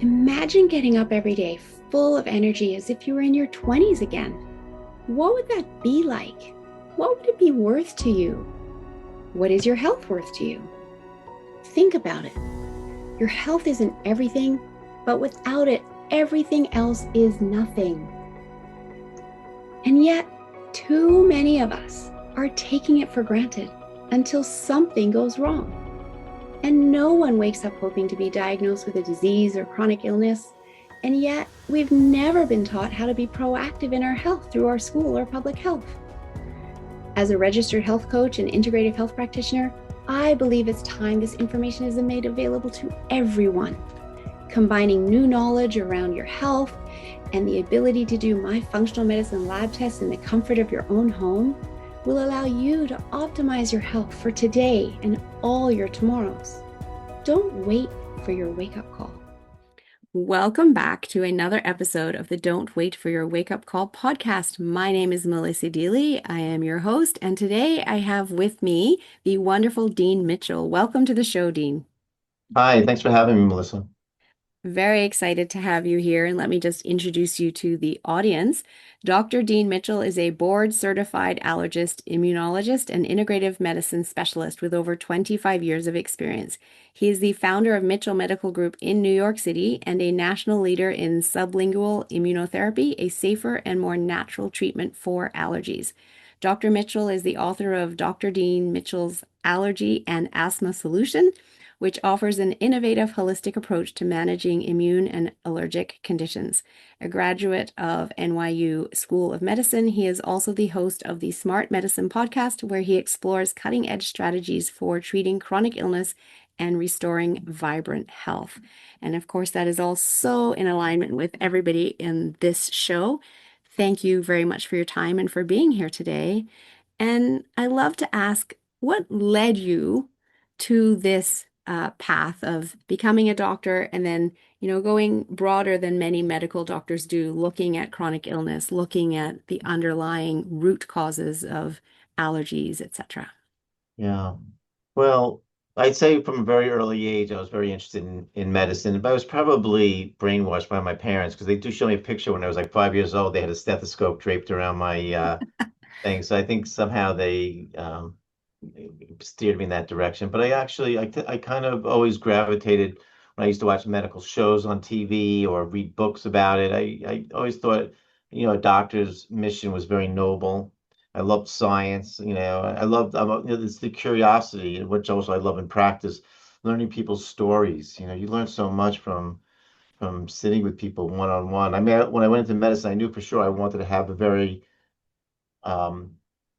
Imagine getting up every day full of energy as if you were in your 20s again. What would that be like? What would it be worth to you? What is your health worth to you? Think about it. Your health isn't everything, but without it, everything else is nothing. And yet, too many of us are taking it for granted until something goes wrong. And no one wakes up hoping to be diagnosed with a disease or chronic illness. And yet, we've never been taught how to be proactive in our health through our school or public health. As a registered health coach and integrative health practitioner, I believe it's time this information is made available to everyone. Combining new knowledge around your health and the ability to do my functional medicine lab tests in the comfort of your own home will allow you to optimize your health for today and all your tomorrows. Don't wait for your wake-up call. Welcome back to another episode of the Don't Wait for Your Wake Up Call podcast. My name is Melissa Deely. I am your host, and today I have with me the wonderful Dean Mitchell. Welcome to the show, Dean. Hi, thanks for having me, Melissa. Very excited to have you here, and let me just introduce you to the audience. Dr. Dean Mitchell is a board-certified allergist, immunologist, and integrative medicine specialist with over 25 years of experience. He is the founder of Mitchell Medical Group in New York City and a national leader in sublingual immunotherapy, a safer and more natural treatment for allergies. Dr. Mitchell is the author of Dr. Dean Mitchell's Allergy and Asthma Solution, which offers an innovative holistic approach to managing immune and allergic conditions. A graduate of NYU School of Medicine, he is also the host of the Smart Medicine podcast, where he explores cutting-edge strategies for treating chronic illness and restoring vibrant health. And of course, that is all so in alignment with everybody in this show. Thank you very much for your time and for being here today. And I love to ask, what led you to this path of becoming a doctor and then, going broader than many medical doctors do, looking at chronic illness, looking at the underlying root causes of allergies, etc. Yeah. Well, I'd say from a very early age, I was very interested in medicine, but I was probably brainwashed by my parents because they do show me a picture when I was like 5 years old. They had a stethoscope draped around my thing. So I think somehow they steered me in that direction. But I kind of always gravitated when I used to watch medical shows on TV or read books about it. I always thought, a doctor's mission was very noble. I loved science, it's the curiosity, which also I love in practice, learning people's stories. You learn so much from sitting with people one on one. I mean, when I went into medicine, I knew for sure I wanted to have a very um,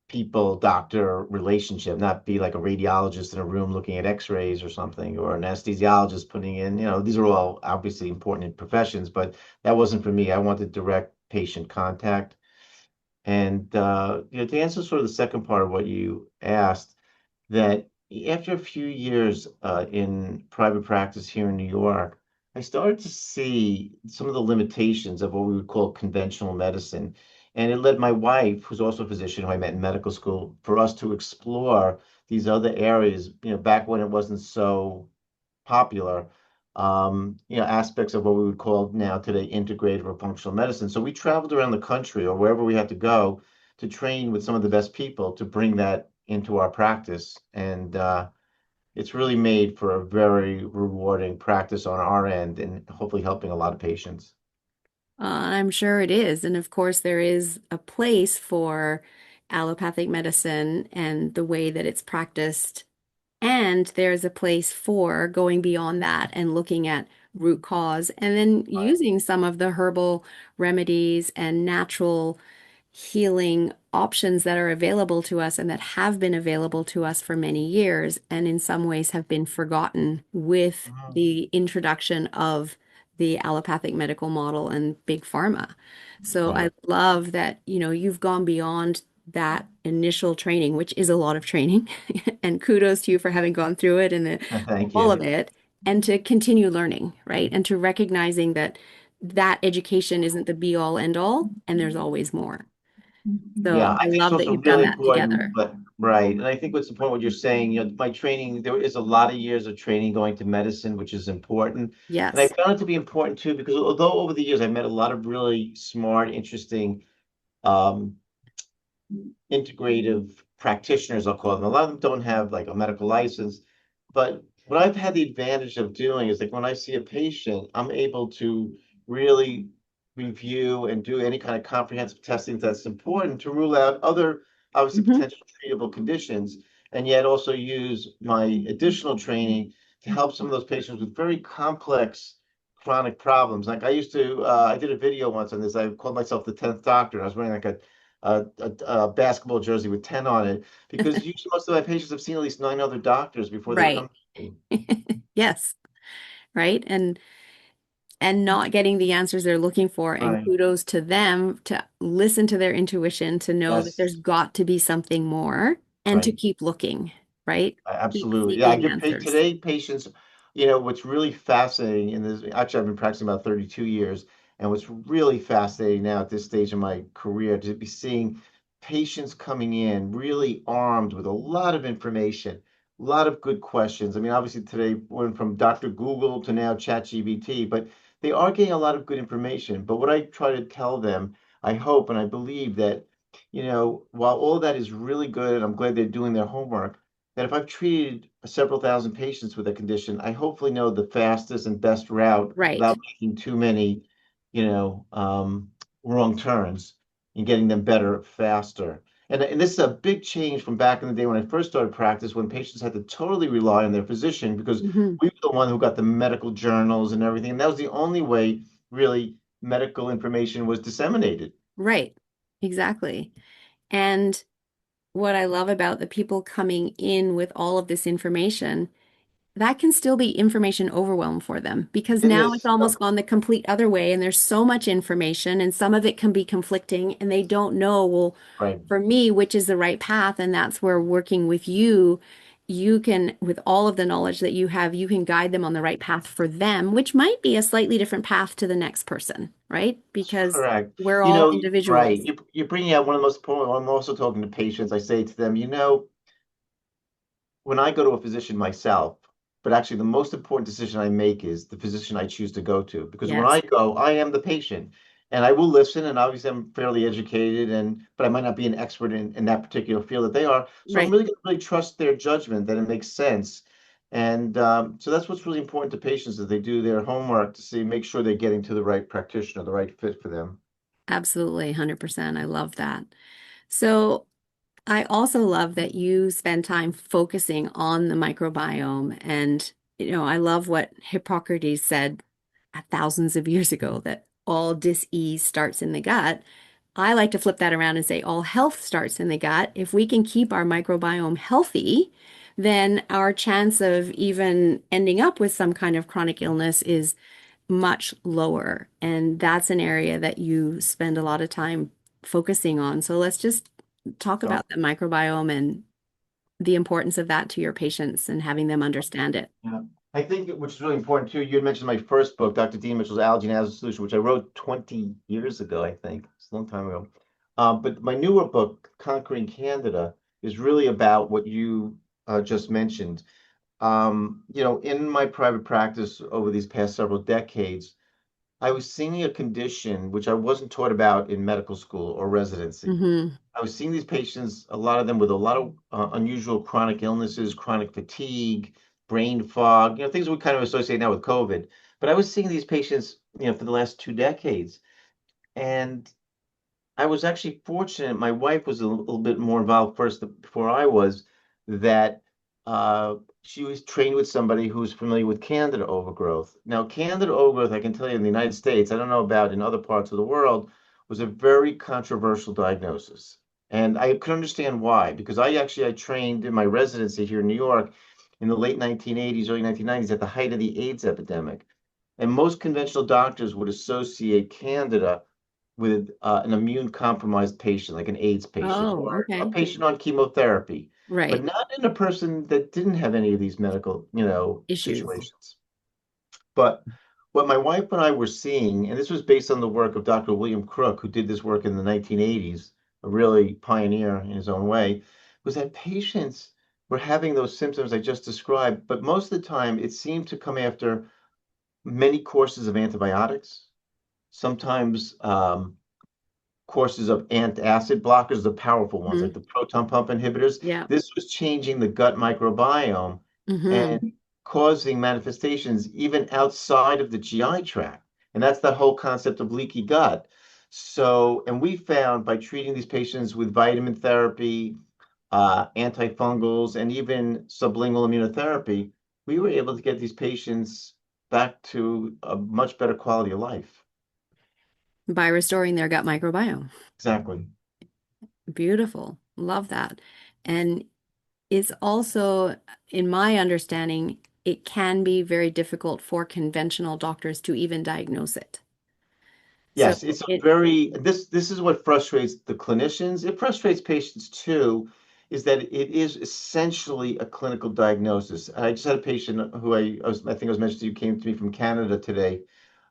people doctor relationship, not be like a radiologist in a room looking at x-rays or something, or an anesthesiologist putting in, these are all obviously important professions, but that wasn't for me. I wanted direct patient contact. And to answer sort of the second part of what you asked, that after a few years in private practice here in New York, I started to see some of the limitations of what we would call conventional medicine. And it led my wife, who's also a physician who I met in medical school, for us to explore these other areas, back when it wasn't so popular, aspects of what we would call now today integrative or functional medicine. So we traveled around the country or wherever we had to go to train with some of the best people to bring that into our practice. And it's really made for a very rewarding practice on our end and hopefully helping a lot of patients. I'm sure it is. And of course, there is a place for allopathic medicine and the way that it's practiced. And there's a place for going beyond that and looking at root cause and then Right. using some of the herbal remedies and natural healing options that are available to us and that have been available to us for many years and in some ways have been forgotten with Mhm. the introduction of the allopathic medical model and big pharma. So I Right. love that, you've gone beyond that initial training, which is a lot of training, and kudos to you for having gone through it and Thank all you. of it, and to continue learning, right? And to recognizing that education isn't the be all end all, and there's always more. Yeah, So I I think it's love that also you've done really that important, together. but right. And I think what's important, what you're saying, my training, there is a lot of years of training going to medicine, which is important. And I Yes. found it to be important too, because although over the years I met a lot of really smart, interesting um, integrative practitioners, I'll call them. A lot of them don't have like a medical license, but what I've had the advantage of doing is like when I see a patient, I'm able to really review and do any kind of comprehensive testing that's important to rule out other, obviously, Hmm. potential treatable conditions, and yet also use my additional training to help some of those patients with very complex chronic problems. Like I did a video once on this. I called myself the 10th doctor. I was wearing like a basketball jersey with 10 on it because usually most of my patients have seen at least 9 other doctors before they Right. come to me. Yes. Right. And not getting the answers they're looking for. And Right. kudos to them to listen to their intuition, to know that there's Yes. got to be something more and to Right. keep looking, right? Keep Absolutely. Yeah, I seeking give answers. today patients, what's really fascinating in this, actually, I've been practicing about 32 years, and what's really fascinating now at this stage of my career to be seeing patients coming in really armed with a lot of information, a lot of good questions. I mean, obviously today went from Dr. Google to now ChatGPT, but they are getting a lot of good information. But what I try to tell them, I hope and I believe that, while all that is really good, and I'm glad they're doing their homework, that if I've treated several thousand patients with a condition, I hopefully know the fastest and best route Right. without making too many, you know, um, wrong turns and getting them better faster. And this is a big change from back in the day when I first started practice, when patients had to totally rely on their physician because Hmm. we were the one who got the medical journals and everything. And that was the only way really medical information was disseminated. Right. Exactly. And what I love about the people coming in with all of this information, that can still be information overwhelm for them because It now it's is. almost gone the complete other way and there's so much information and some of it can be conflicting and they don't know, well, Right. for me, which is the right path. And that's where working with you, you can, with all of the knowledge that you have, you can guide them on the right path for them, which might be a slightly different path to the next person, right? Because Correct. we're all Right. individuals. You're bringing out one of the most important. I'm also talking to patients. I say to them, when I go to a physician myself, but actually the most important decision I make is the physician I choose to go to. Because when Yes. I go, I am the patient. And I will listen, and obviously I'm fairly educated, but I might not be an expert in that particular field that they are. So I'm Right. really going to really trust their judgment that it makes sense. And so that's what's really important to patients that they do their homework to see, make sure they're getting to the right practitioner, the right fit for them. Absolutely. 100%. I love that. So I also love that you spend time focusing on the microbiome. And, I love what Hippocrates said thousands of years ago that all dis-ease starts in the gut. I like to flip that around and say all health starts in the gut. If we can keep our microbiome healthy, then our chance of even ending up with some kind of chronic illness is much lower. And that's an area that you spend a lot of time focusing on. So let's just talk So, about the microbiome and the importance of that to your patients and having them understand it. yeah. I think which is really important too. You had mentioned my first book, Dr. Dean Mitchell's Allergy and Asthma Solution, which I wrote 20 years ago, I think. It's a long time ago. But my newer book, Conquering Candida, is really about what you just mentioned. In my private practice over these past several decades, I was seeing a condition which I wasn't taught about in medical school or residency. Hmm. I was seeing these patients, a lot of them with a lot of unusual chronic illnesses, chronic fatigue, brain fog, things we kind of associate now with COVID. But I was seeing these patients, for the last 2 decades. And I was actually fortunate. My wife was a little bit more involved first before I was, that she was trained with somebody who's familiar with Candida overgrowth. Now, Candida overgrowth, I can tell you in the United States, I don't know about in other parts of the world, was a very controversial diagnosis. And I could understand why, because I trained in my residency here in New York in the late 1980s, early 1990s at the height of the AIDS epidemic. And most conventional doctors would associate Candida with an immune compromised patient, like an AIDS patient Oh, or a okay. patient on chemotherapy, but Right. not in a person that didn't have any of these medical, Issues. situations. But what my wife and I were seeing, and this was based on the work of Dr. William Crook, who did this work in the 1980s, a really pioneer in his own way, was that patients were having those symptoms I just described, but most of the time it seemed to come after many courses of antibiotics, sometimes courses of antacid blockers, the powerful ones like Mhm. the proton pump inhibitors. Yeah. This was changing the gut microbiome Hmm. and causing manifestations even outside of the GI tract. And that's that whole concept of leaky gut. So, and we found by treating these patients with vitamin therapy, antifungals, and even sublingual immunotherapy, we were able to get these patients back to a much better quality of life. By restoring their gut microbiome. Exactly. Beautiful. Love that. And it's also, in my understanding, it can be very difficult for conventional doctors to even diagnose it. So Yes, it's a it, very this is what frustrates the clinicians. It frustrates patients too, is that it is essentially a clinical diagnosis. I just had a patient who I think I was mentioning to you came to me from Canada today,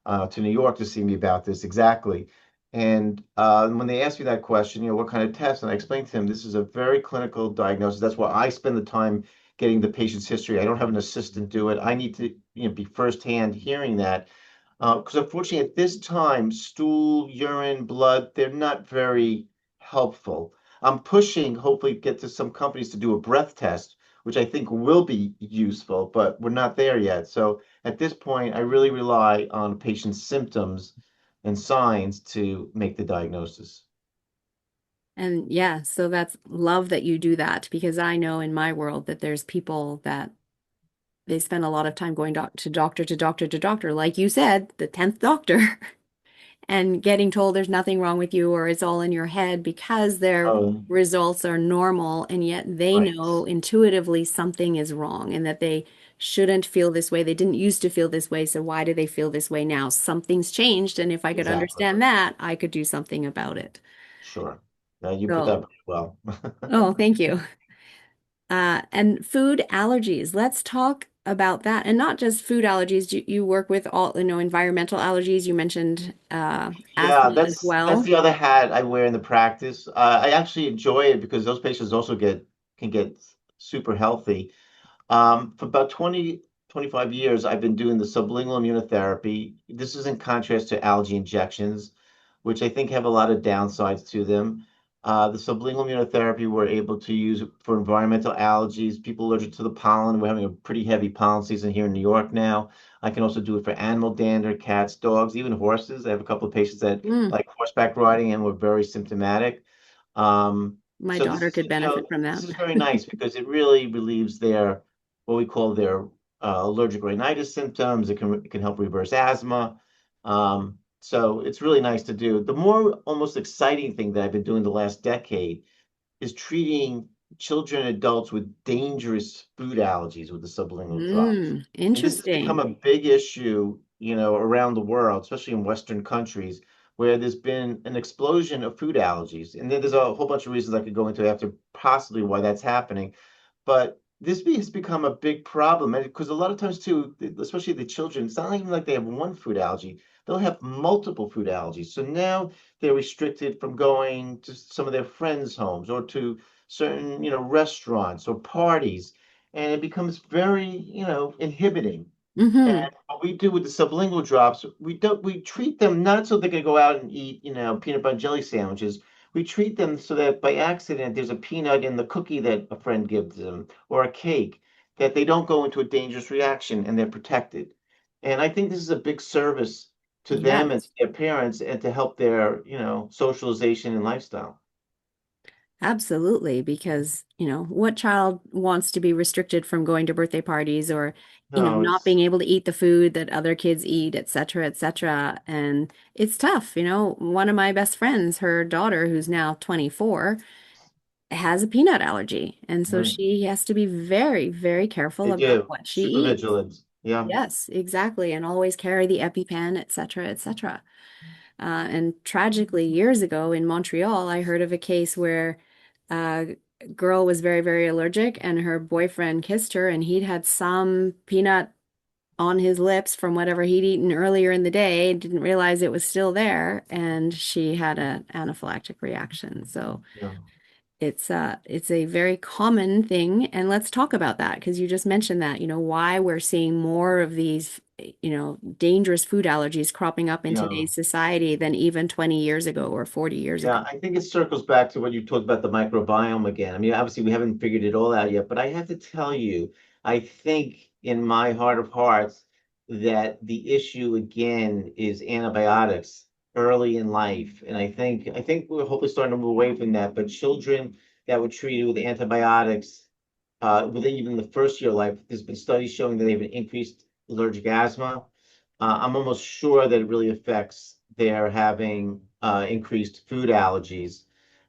to New York to see me about this exactly. And when they asked me that question, what kind of test, and I explained to him this is a very clinical diagnosis. That's why I spend the time getting the patient's history. I don't have an assistant do it. I need to, be firsthand hearing that. Because unfortunately, at this time, stool, urine, blood, they're not very helpful. I'm pushing, hopefully, get to some companies to do a breath test, which I think will be useful, but we're not there yet. So at this point, I really rely on patient's symptoms and signs to make the diagnosis. and yeah, so that's love that you do that because I know in my world that there's people that they spend a lot of time going to doctor to doctor to doctor, like you said, the 10th doctor, and getting told there's nothing wrong with you or it's all in your head because their Oh, results are normal, and yet they right. know intuitively something is wrong and that they shouldn't feel this way. They didn't used to feel this way, so why do they feel this way now? Something's changed, and if I could Exactly. understand that, I could do something about it. Sure. You put that So, very well. oh, thank you. And food allergies. Let's talk about that. And not just food allergies. You work with all, environmental allergies. You mentioned Yeah, asthma as that's well. the other hat I wear in the practice. I actually enjoy it because those patients also can get super healthy. For about 25 years, I've been doing the sublingual immunotherapy. This is in contrast to allergy injections, which I think have a lot of downsides to them. The sublingual immunotherapy we're able to use for environmental allergies, people allergic to the pollen. We're having a pretty heavy pollen season here in New York now. I can also do it for animal dander, cats, dogs, even horses. I have a couple of patients that Mm, like horseback riding and were very symptomatic. my So this daughter is, could benefit from this that. is very nice because it really relieves their what we call their allergic rhinitis symptoms. It can help reverse asthma. So it's really nice to do. The more almost exciting thing that I've been doing the last decade is treating children and adults with dangerous food allergies with the sublingual drops. And this has become Interesting. a big issue, around the world, especially in Western countries, where there's been an explosion of food allergies. And then there's a whole bunch of reasons I could go into after possibly why that's happening. But has become a big problem. And because a lot of times too, especially the children, it's not even like they have one food allergy. They'll have multiple food allergies. So now they're restricted from going to some of their friends' homes or to certain, restaurants or parties. And it becomes very, inhibiting. And Hmm. what we do with the sublingual drops, we treat them not so they can go out and eat, peanut butter and jelly sandwiches. We treat them so that by accident there's a peanut in the cookie that a friend gives them or a cake, that they don't go into a dangerous reaction and they're protected. And I think this is a big service to them and to Yes. their parents and to help their, socialization and lifestyle. Absolutely, because, what child wants to be restricted from going to birthday parties or, No, not it's being able to eat the food that other kids eat, et cetera, et cetera. And it's tough. One of my best friends, her daughter, who's now 24, has a peanut allergy. And so right. she has to be very, very careful They about do. what she Super eats. vigilant. Yeah. Yes, exactly. And always carry the EpiPen, et cetera, et cetera. And tragically, years ago in Montreal, I heard of a case where a girl was very, very allergic, and her boyfriend kissed her, and he'd had some peanut on his lips from whatever he'd eaten earlier in the day, didn't realize it was still there, and she had an anaphylactic reaction. So Yeah. it's a very common thing, and let's talk about that because you just mentioned that, why we're seeing more of these, dangerous food allergies cropping up in Yeah. today's society than even 20 years ago or 40 years ago. Yeah, I think it circles back to what you talked about the microbiome again. I mean, obviously we haven't figured it all out yet, but I have to tell you, I think in my heart of hearts that the issue again is antibiotics early in life. And I think we're hopefully starting to move away from that, but children that were treated with antibiotics within even the first year of life, there's been studies showing that they have an increased allergic asthma. I'm almost sure that it really affects their having increased food allergies.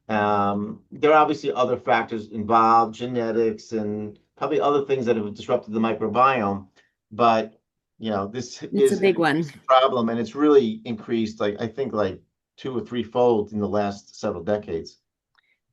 There are obviously other factors involved, genetics and probably other things that have disrupted the microbiome. But this It's a is an big one. increasing problem, and it's really increased, like I think, like two or three-fold in the last several decades.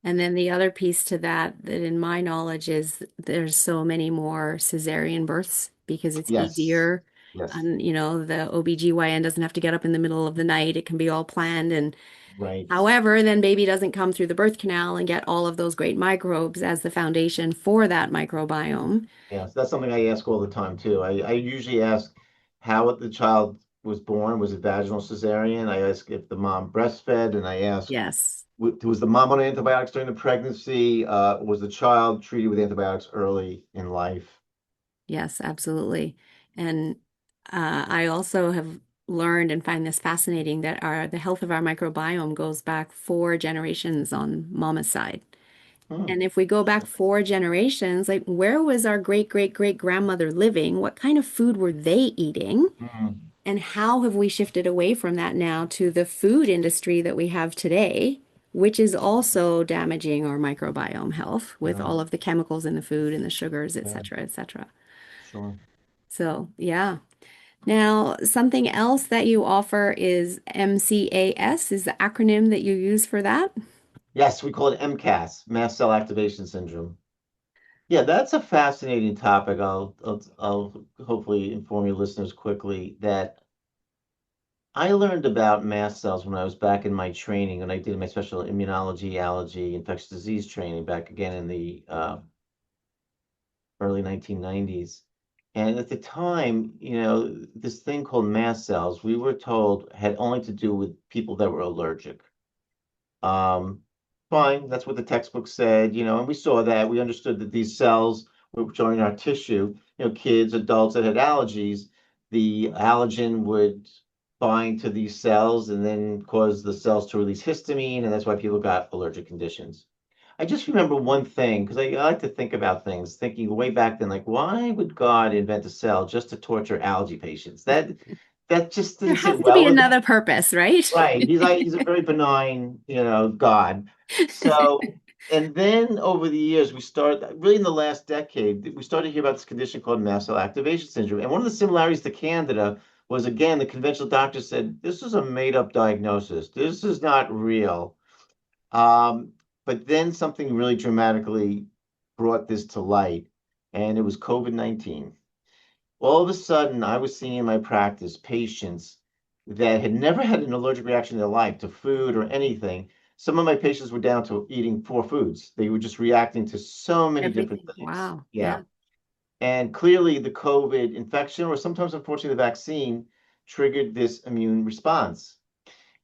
And then the other piece to that, that in my knowledge is there's so many more cesarean births because it's Yes, easier. yes, And, the OBGYN doesn't have to get up in the middle of the night. It can be all planned. And right. however, then baby doesn't come through the birth canal and get all of those great microbes as the foundation for that microbiome. Yeah, so that's something I ask all the time too. I usually ask how the child was born. Was it vaginal cesarean? I ask if the mom breastfed, and I ask, Yes. was the mom on antibiotics during the pregnancy? Was the child treated with antibiotics early in life? Yes, absolutely. And I also have learned and find this fascinating that the health of our microbiome goes back 4 generations on mama's side. Hmm. And if we go back 4 generations, like where was our great great great grandmother living? What kind of food were they eating? Hmm. And how have we shifted away from that now to the food industry that we have today, which is also damaging our microbiome health with Yeah, all of the chemicals in the food and the sugars, et yeah, cetera, et cetera. sure. So, yeah. Now, something else that you offer is MCAS, is the acronym that you use for that? Yes, we call it MCAS, Mast Cell Activation Syndrome. Yeah, that's a fascinating topic. I'll hopefully inform your listeners quickly that I learned about mast cells when I was back in my training, when I did my special immunology, allergy, infectious disease training back again in the early 1990s. And at the time, this thing called mast cells, we were told had only to do with people that were allergic. Um, Fine, that's what the textbook said, and we saw that. We understood that these cells were joining our tissue. Kids, adults that had allergies, the allergen would bind to these cells and then cause the cells to release histamine, and that's why people got allergic conditions. I just remember one thing because I like to think about things, thinking way back then, like, why would God invent a cell just to torture allergy patients? That just There didn't has sit to be well with me. another purpose, right? Right. He's a very benign, God. So, and then over the years, we started really in the last decade, we started to hear about this condition called mast cell activation syndrome. And one of the similarities to Candida was, again, the conventional doctor said, this is a made-up diagnosis. This is not real. Um, but then something really dramatically brought this to light, and it was COVID-19. All of a sudden, I was seeing in my practice patients that had never had an allergic reaction in their life to food or anything. Some of my patients were down to eating 4 foods. They were just reacting to so many different Everything. things. Wow. Yeah. Yeah. And clearly, the COVID infection, or sometimes, unfortunately, the vaccine, triggered this immune response.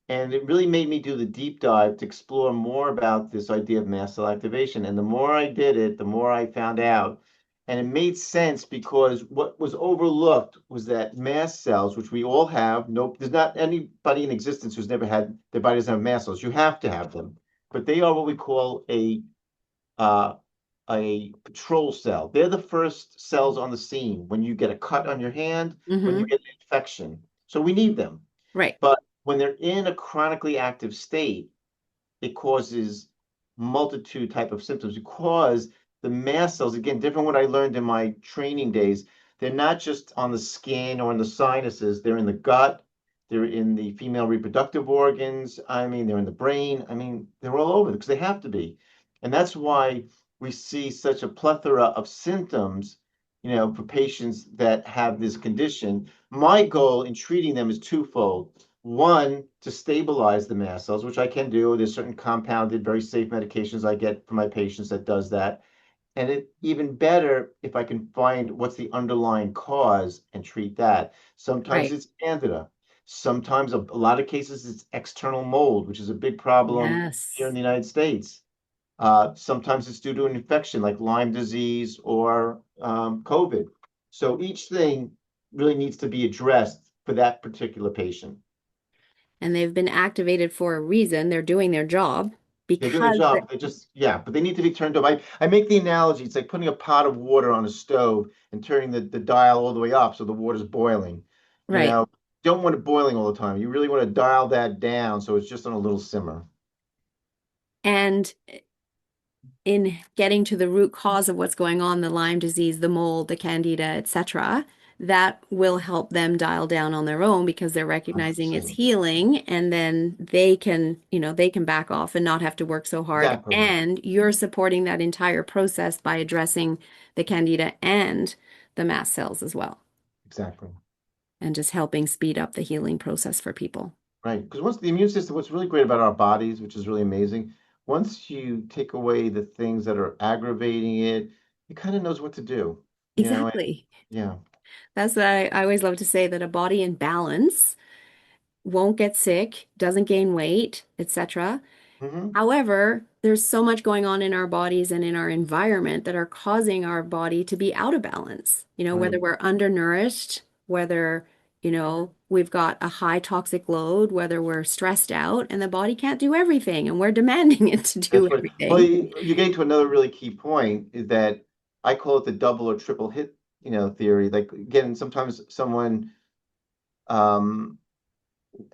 And it really made me do the deep dive to explore more about this idea of mast cell activation. And the more I did it, the more I found out. And it made sense because what was overlooked was that mast cells, which we all have, nope, there's not anybody in existence who's never had their body doesn't have mast cells. You have to have them, but they are what we call uh, a patrol cell. They're the first cells on the scene when you get a cut on your hand, when you Mm-hmm. get an infection. So we need them. Right. But when they're in a chronically active state, it causes multitude type of symptoms because the mast cells, again, different what I learned in my training days, they're not just on the skin or in the sinuses, they're in the gut, they're in the female reproductive organs, I mean, they're in the brain, I mean, they're all over because they have to be. And that's why we see such a plethora of symptoms, for patients that have this condition. My goal in treating them is twofold. One, to stabilize the mast cells, which I can do. There's certain compounded, very safe medications I get for my patients that does that. And it even better if I can find what's the underlying cause and treat that. Sometimes Right. it's Candida. Sometimes, a lot of cases, it's external mold, which is a big problem here in Yes. the United States. Sometimes it's due to an infection like Lyme disease or COVID. So each thing really needs to be addressed for that particular patient. And they've been activated for a reason. They're doing their job They're doing a because job. They just, yeah, but they need to be turned up. I make the analogy. It's like putting a pot of water on a stove and turning the dial all the way up so the water's boiling. You right. know, don't want it boiling all the time. You really want to dial that down so it's just on a little simmer. And in getting to the root cause of what's going on, the Lyme disease, the mold, the Candida, etc., that will help them dial down on their own because they're recognizing it's 100%. healing and then they can, they can back off and not have to work so hard. Exactly. And you're supporting that entire process by addressing the Candida and the mast cells as well, Exactly. and just helping speed up the healing process for people. Right. Because once the immune system, what's really great about our bodies, which is really amazing, once you take away the things that are aggravating it, it kind of knows what to do. And Exactly. yeah. That's what I always love to say, that a body in balance won't get sick, doesn't gain weight, etc. Hmm. However, there's so much going on in our bodies and in our environment that are causing our body to be out of balance. Whether Right. we're undernourished, whether, we've got a high toxic load, whether we're stressed out, and the body can't do everything, and we're demanding it to do That's what, well, everything. you get to another really key point is that I call it the double or triple hit, theory. Like, again, sometimes someone, um,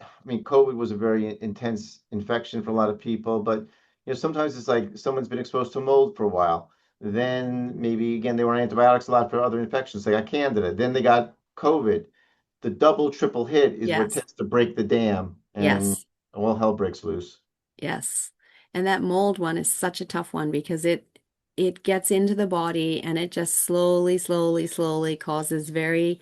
I mean, COVID was a very intense infection for a lot of people, but sometimes it's like someone's been exposed to mold for a while. Then maybe again they were on antibiotics a lot for other infections. They got Candida. Then they got COVID. The double, triple hit is what Yes, tends to break the dam, and yes, all hell breaks loose. yes. And that mold one is such a tough one because it gets into the body and it just slowly, slowly, slowly causes very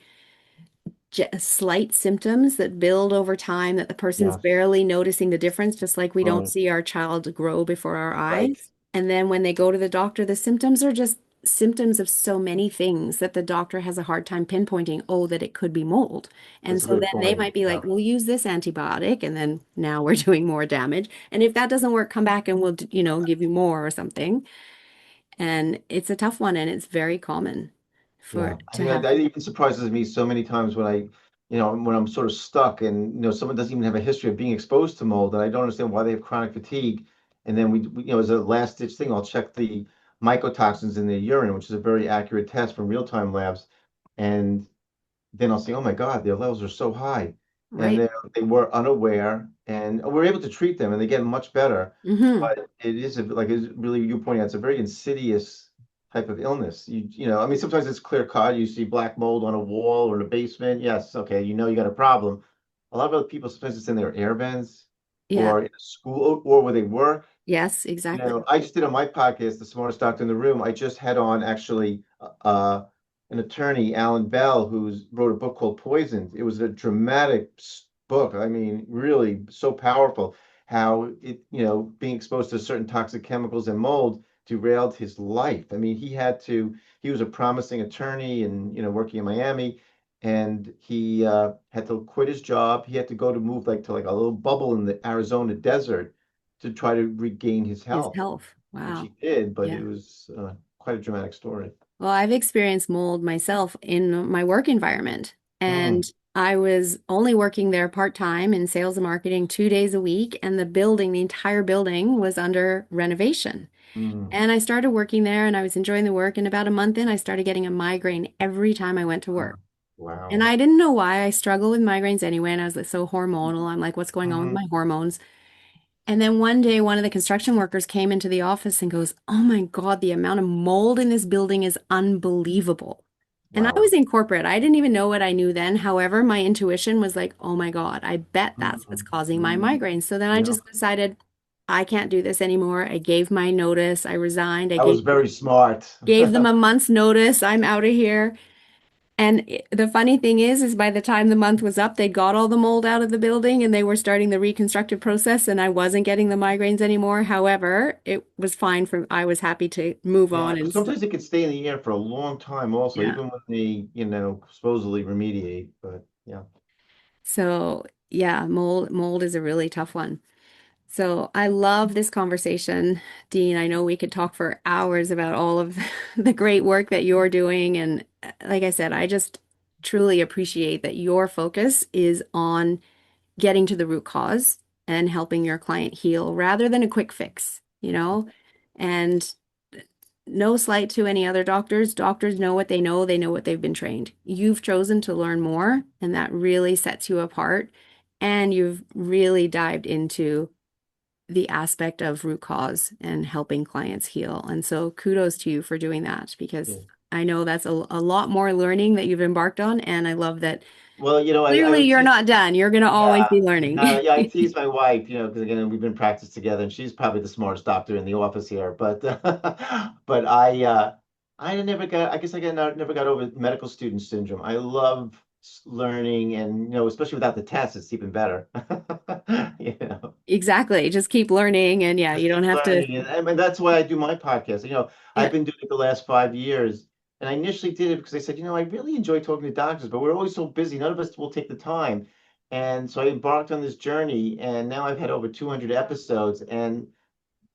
slight symptoms that build over time that the person's Yes. barely noticing the difference, just like we don't Right. see our child grow before our Right. eyes. And then when they go to the doctor, the symptoms are just symptoms of so many things that the doctor has a hard time pinpointing, oh, that it could be mold. And That's a so good then they point. might be Yeah. like, we'll use this antibiotic, and then now we're doing more damage. And if that doesn't work, come back and we'll, give you more or something. And it's a tough one, and it's very common for Yeah, I to mean, have. that even surprises me so many times when when I'm sort of stuck and, someone doesn't even have a history of being exposed to mold, and I don't understand why they have chronic fatigue. And then as a last ditch thing, I'll check the mycotoxins in their urine, which is a very accurate test from real-time labs. And then I'll say, oh my God, their levels are so high. And Right. they were unaware and we're able to treat them and they get much better. Hmm. But it is like it's really you pointing out, it's a very insidious type of illness. I mean, sometimes it's clear cut. You see black mold on a wall or in a basement. Yes, okay, you got a problem. A lot of other people, sometimes it's in their air vents Yeah. or in a school or where they work. Yes, exactly. I just did on my podcast, The Smartest Doctor in the Room. I just had on actually an attorney, Alan Bell, who's wrote a book called Poisoned. It was a dramatic book. I mean, really so powerful how being exposed to certain toxic chemicals and mold derailed his life. I mean, he was a promising attorney and, working in Miami, and he had to quit his job. He had to go to move like to like a little bubble in the Arizona desert to try to regain his His health, health. which Wow. he did, but Yeah. it was quite a dramatic story. Well, I've experienced mold myself in my work environment, and Mm, I was only working there part-time in sales and marketing 2 days a week, and the entire building was under renovation. mm, And I started working there and I was enjoying the work. And about a month in, I started getting a migraine every time I went to work. And wow. I didn't know why. I struggle with migraines anyway. And I was like so hormonal. I'm like, what's going on with Hmm. my hormones? And then one day, one of the construction workers came into the office and goes, oh my God, the amount of mold in this building is unbelievable. And I was Wow. in corporate. I didn't even know what I knew then. However, my intuition was like, oh my God, I bet that's what's Mm, causing my mm, migraines. So then I yeah. just decided, I can't do this anymore. I gave my notice. I resigned. I That was very smart. gave them a month's notice. I'm out of here. And the funny thing is by the time the month was up, they got all the mold out of the building and they were starting the reconstructive process, and I wasn't getting the migraines anymore. However, it was fine I was happy to move Yeah, on because and sometimes it can stay in the air for a long time also, yeah. even when they, supposedly remediate. But yeah. So yeah, mold is a really tough one. So I love this conversation, Dean. I know we could talk for hours about all of the great work that you're doing. And like I said, I just truly appreciate that your focus is on getting to the root cause and helping your client heal rather than a quick fix, you know? And no slight to any other doctors. Doctors know what they know what they've been trained. You've chosen to learn more, and that really sets you apart. And you've really dived into the aspect of root cause and helping clients heal. And so kudos to you for doing that because Yeah. I know that's a lot more learning that you've embarked on. And I love that Well, I clearly would you're tease. not done. You're going to always Yeah, be learning. yeah, I tease my wife, because again, we've been practiced together, and she's probably the smartest doctor in the office here. But, but I never got. I guess never got over medical student syndrome. I love learning, and especially without the test, it's even better. You know. Exactly. Just keep learning. And yeah, Just you don't keep have to. learning, and that's why I do my podcast. I've Yeah, been doing it the last 5 years, and I initially did it because I said, I really enjoy talking to doctors, but we're always so busy. None of us will take the time, and so I embarked on this journey, and now I've had over 200 episodes, and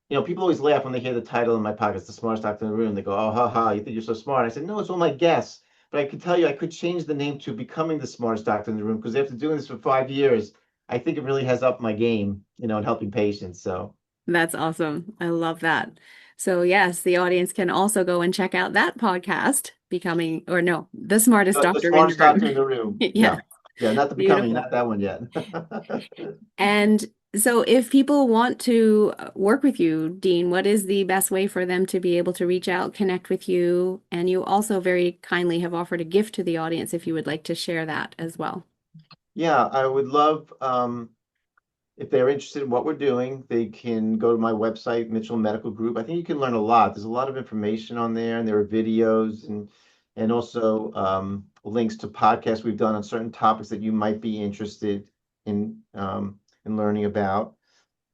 people always laugh when they hear the title of my podcast, "The Smartest Doctor in the Room." They go, "Oh, ha ha, you think you're so smart?" I said, "No, it's all my guests." But I could tell you, I could change the name to "Becoming the Smartest Doctor in the Room" because after doing this for 5 years, I think it really has upped my game, in helping patients. So. that's awesome. I love that. So, yes, the audience can also go and check out that podcast, Becoming, or no, The Smartest The Doctor in the smartest doctor in Room. the room. Yes, Yeah. Yeah, not the becoming, beautiful. not that one yet. And so, if people want to work with you, Dean, what is the best way for them to be able to reach out, connect with you? And you also very kindly have offered a gift to the audience if you would like to share that as well. Yeah, I would love, if they're interested in what we're doing, they can go to my website, Mitchell Medical Group. I think you can learn a lot. There's a lot of information on there, and there are videos and also links to podcasts we've done on certain topics that you might be interested in learning about.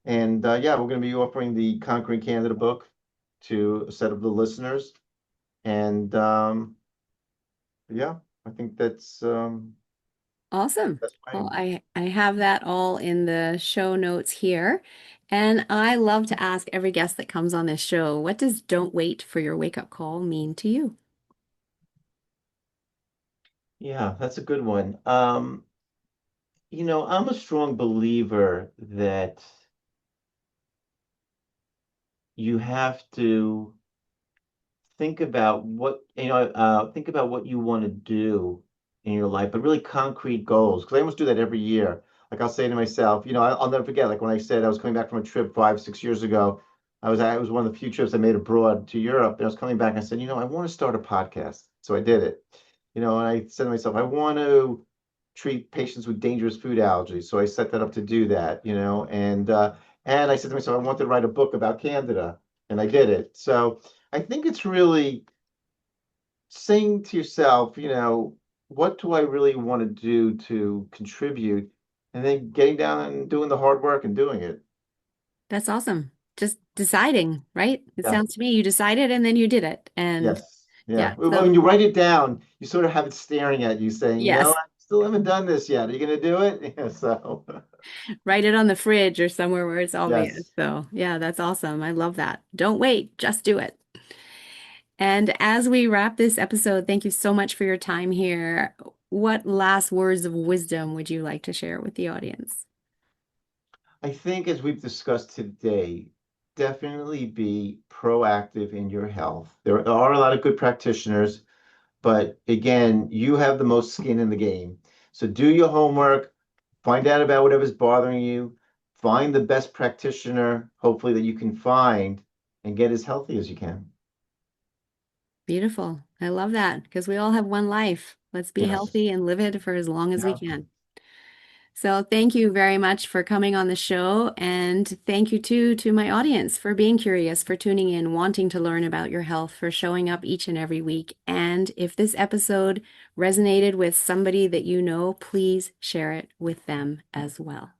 And yeah, we're going to be offering the Conquering Candida book to a set of the listeners. And yeah, I think Awesome. that's Well, fine. I have that all in the show notes here. And I love to ask every guest that comes on this show, what does "don't wait for your wake up call" mean to you? Yeah, that's a good one. I'm a strong believer that you have to think about what you want to do in your life, but really concrete goals. Because I almost do that every year. Like I'll say to myself, I'll never forget. Like when I said I was coming back from a trip 5, 6 years ago, it was one of the few trips I made abroad to Europe, and I was coming back and I said, I want to start a podcast. So I did it. And I said to myself, I want to treat patients with dangerous food allergies. So I set that up to do that. And I said to myself, I want to write a book about Candida, and I did it. So I think it's really saying to yourself, what do I really want to do to contribute? And then getting down and doing the hard work and doing it. That's awesome. Just deciding, right? It Yeah. sounds to me you decided and then you did it. And Yes. Yeah. yeah, When so you write it down, you sort of have it staring at you saying, yes, I still haven't done this yet. Are you going to do it? Yeah, so, write it on the fridge or somewhere where it's obvious. yes. So yeah, that's awesome. I love that. Don't wait, just do it. And as we wrap this episode, thank you so much for your time here. What last words of wisdom would you like to share with the audience? I think as we've discussed today, definitely be proactive in your health. There are a lot of good practitioners. But again, you have the most skin in the game. So do your homework, find out about whatever's bothering you, find the best practitioner, hopefully, that you can find, and get as healthy as you can. Beautiful. I love that because we all have one life. Let's be Yes. healthy and live it for as long as we Yeah. can. So thank you very much for coming on the show. And thank you too to my audience for being curious, for tuning in, wanting to learn about your health, for showing up each and every week. And if this episode resonated with somebody that you know, please share it with them as well.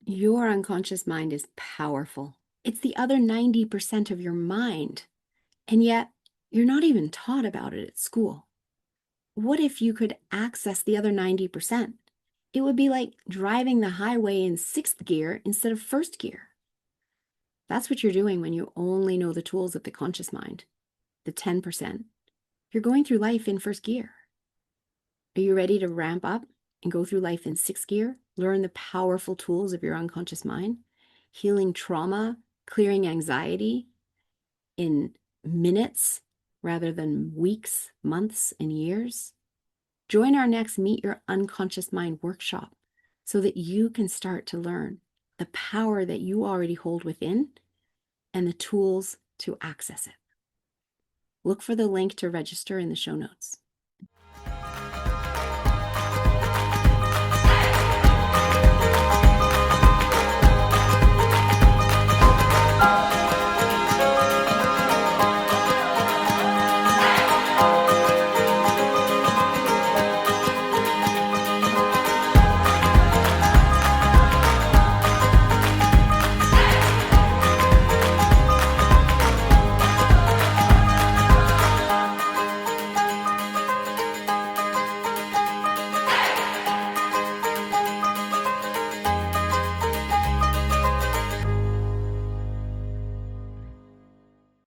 Your unconscious mind is powerful. It's the other 90% of your mind. And yet, you're not even taught about it at school. What if you could access the other 90%? It would be like driving the highway in sixth gear instead of first gear. That's what you're doing when you only know the tools of the conscious mind, the 10%. You're going through life in first gear. Are you ready to ramp up and go through life in sixth gear? Learn the powerful tools of your unconscious mind, healing trauma, clearing anxiety in minutes rather than weeks, months, and years? Join our next Meet Your Unconscious Mind workshop so that you can start to learn the power that you already hold within and the tools to access it. Look for the link to register in the show notes.